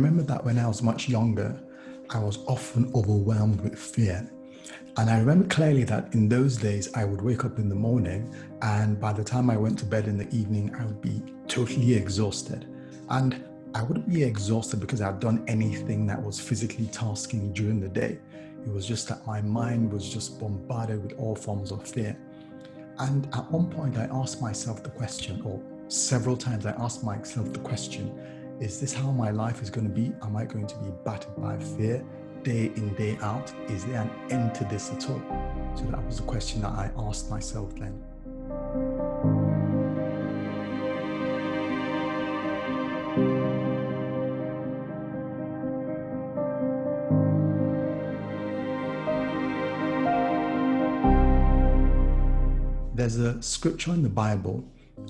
remember that when I was much younger, I was often overwhelmed with fear. And I remember clearly that in those days, I would wake up in the morning, and by the time I went to bed in the evening, I would be totally exhausted. And I wouldn't be exhausted because I'd done anything that was physically tasking during the day. It was just that my mind was just bombarded with all forms of fear. And at one point, I asked myself the question, or several times I asked myself the question, is this how my life is going to be? Am I going to be battered by fear day in, day out? Is there an end to this at all? So that was the question that I asked myself then. There's a scripture in the Bible,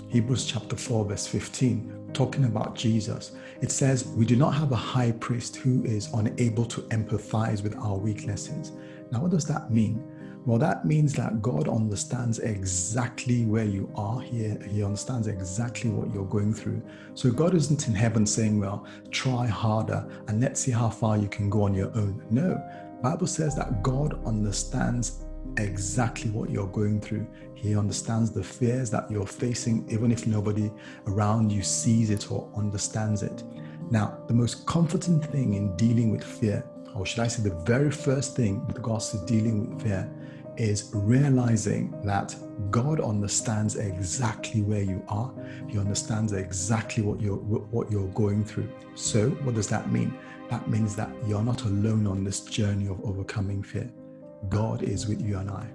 Hebrews chapter 4, verse 15, talking about Jesus. It says, we do not have a high priest who is unable to empathize with our weaknesses. Now, what does that mean? Well, that means that God understands exactly where you are here. He understands exactly what you're going through. So God isn't in heaven saying, well, try harder and let's see how far you can go on your own. No, the Bible says that God understands exactly what you're going through. He understands the fears that you're facing, even if nobody around you sees it or understands it. Now, the most comforting thing in dealing with fear, or should I say the very first thing with regards to dealing with fear, is realizing that God understands exactly where you are. He understands exactly what you're going through. So what does that mean? That means that you're not alone on this journey of overcoming fear. God is with you and I.